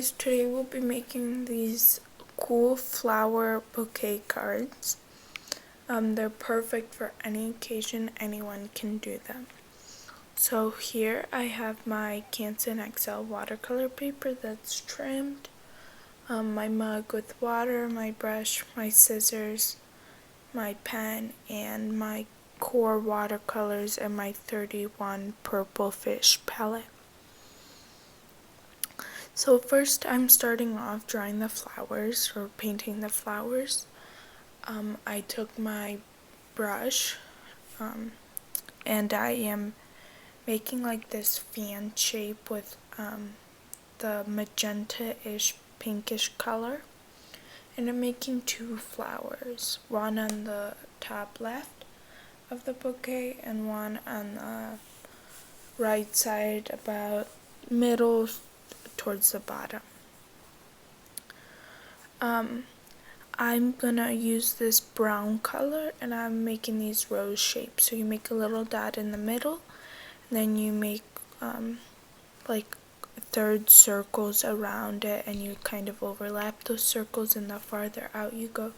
guys, today we'll be making these cool flower bouquet cards. They're perfect for any occasion, anyone can do them. So here I have my Canson XL watercolor paper that's trimmed, my mug with water, my brush, my scissors, my pen, and my core watercolors and my 31 purple fish palette. So first I'm starting off drawing the flowers or painting the flowers. I took my brush and I am making like this fan shape with the magenta-ish pinkish color, and I'm making two flowers, one on the top left of the bouquet and one on the right side about middle towards the bottom. I'm gonna use this brown color and I'm making these rose shapes. So you make a little dot in the middle, and then you make like third circles around it, and you kind of overlap those circles, and the farther out you go,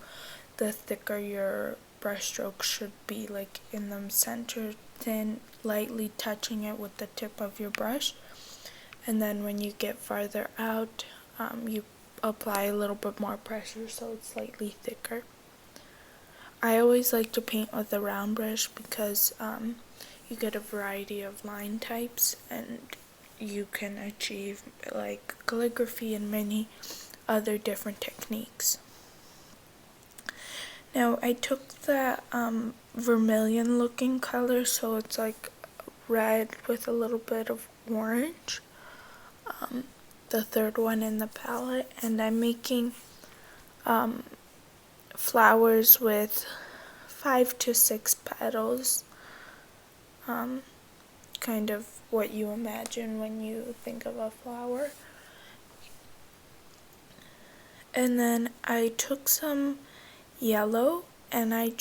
the thicker your brush stroke should be, like in the center, then lightly touching it with the tip of your brush. And then when you get farther out, you apply a little bit more pressure so it's slightly thicker. I always like to paint with a round brush because you get a variety of line types and you can achieve like calligraphy and many other different techniques. Now I took that vermilion looking color, so it's like red with a little bit of orange, the third one in the palette, and I'm making flowers with 5 to 6 petals, kind of what you imagine when you think of a flower. And then I took some yellow and I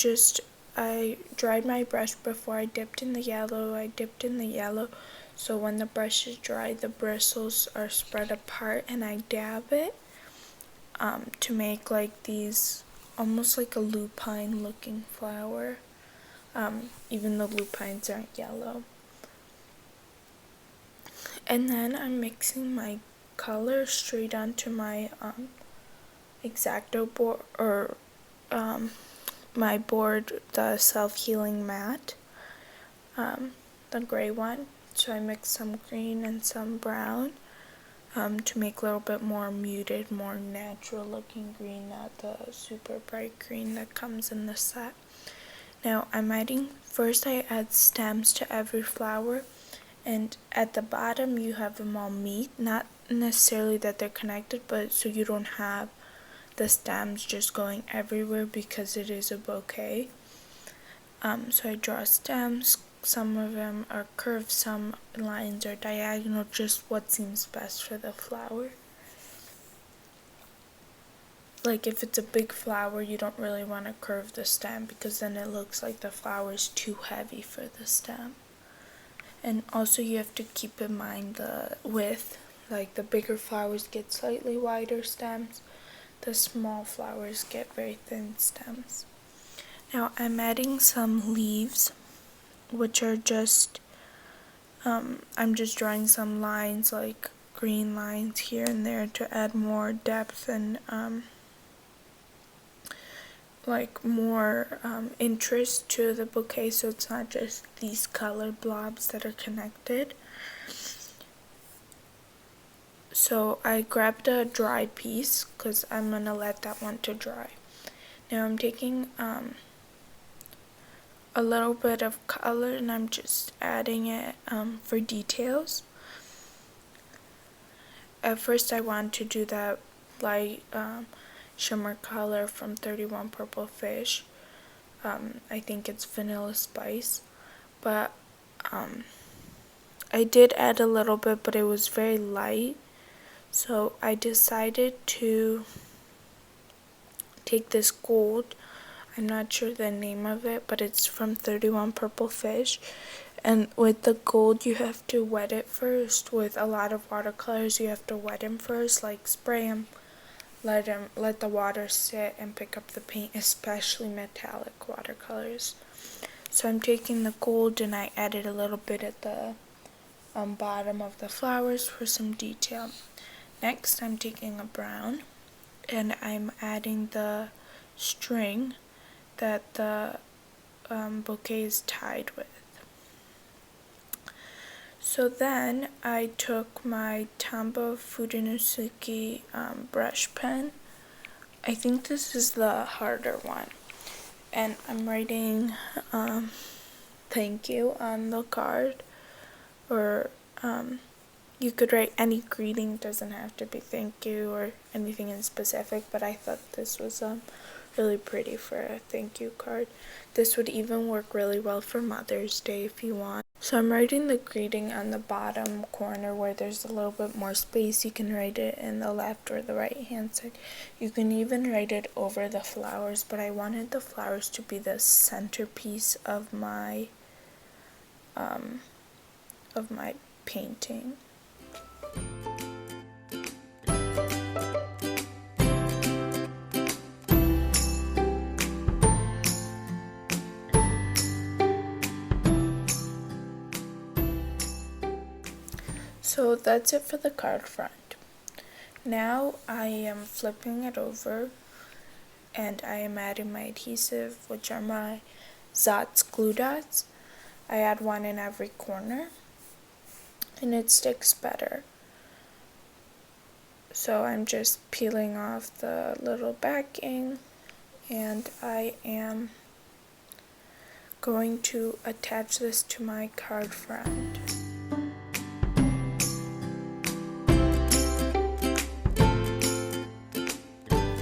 dried my brush before I dipped in the yellow. So when the brush is dry, the bristles are spread apart, and I dab it to make like these, almost like a lupine looking flower, even though lupines aren't yellow. And then I'm mixing my color straight onto my X-Acto board, or my board, the self-healing mat, the gray one. So I mix some green and some brown to make a little bit more muted, more natural looking green, not the super bright green that comes in the set. Now first I add stems to every flower, and at the bottom you have them all meet, not necessarily that they're connected, but so you don't have the stems just going everywhere because it is a bouquet. So I draw stems. Some of them are curved, some lines are diagonal, just what seems best for the flower. Like if it's a big flower, you don't really want to curve the stem because then it looks like the flower is too heavy for the stem. And also you have to keep in mind the width, like the bigger flowers get slightly wider stems, the small flowers get very thin stems. Now I'm adding some leaves, which are just, I'm just drawing some lines, like green lines here and there to add more depth and like more interest to the bouquet, so it's not just these color blobs that are connected. So I grabbed a dry piece because I'm going to let that one to dry. Now I'm taking a little bit of color and I'm just adding it for details. At first I want to do that light shimmer color from 31 Purple Fish. I think it's Vanilla Spice, but I did add a little bit, but it was very light, so I decided to take this gold. I'm not sure the name of it, but it's from 31 Purple Fish, And with the gold, you have to wet it first. With a lot of watercolors, you have to wet them first, like spray them, let the water sit and pick up the paint, especially metallic watercolors. So I'm taking the gold and I added a little bit at the bottom of the flowers for some detail. Next, I'm taking a brown and I'm adding the string that the bouquet is tied with. So then I took my Tombow Fudenosuke brush pen. I think this is the harder one. And I'm writing thank you on the card. Or you could write any greeting, doesn't have to be thank you or anything in specific, but I thought this was really pretty for a thank you card. This would even work really well for Mother's Day if you want. So I'm writing the greeting on the bottom corner where there's a little bit more space. You can write it in the left or the right hand side. You can even write it over the flowers, but I wanted the flowers to be the centerpiece of my painting. So that's it for the card front. Now I am flipping it over and I am adding my adhesive, which are my Zotz glue dots. I add one in every corner and it sticks better. So I'm just peeling off the little backing and I am going to attach this to my card front.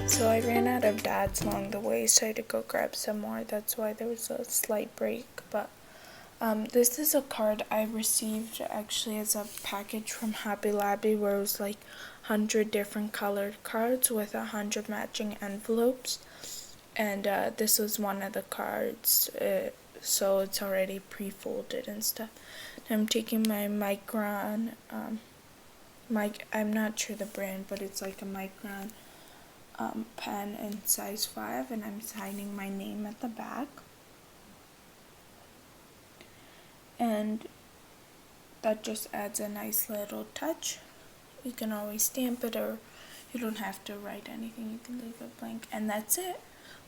So I ran out of dots along the way, so I had to go grab some more. That's why there was a slight break. But this is a card I received actually as a package from Hobby Lobby, where it was like 100 different colored cards with 100 matching envelopes. And this was one of the cards, so it's already pre-folded and stuff. I'm taking my Micron, I'm not sure the brand, but it's like a Micron pen in size 5, and I'm signing my name at the back. And that just adds a nice little touch. You can always stamp it, or you don't have to write anything, you can leave it blank. And that's it.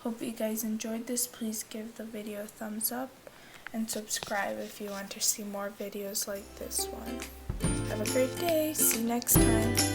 Hope you guys enjoyed this. Please give the video a thumbs up and subscribe if you want to see more videos like this one. Have a great day. See you next time.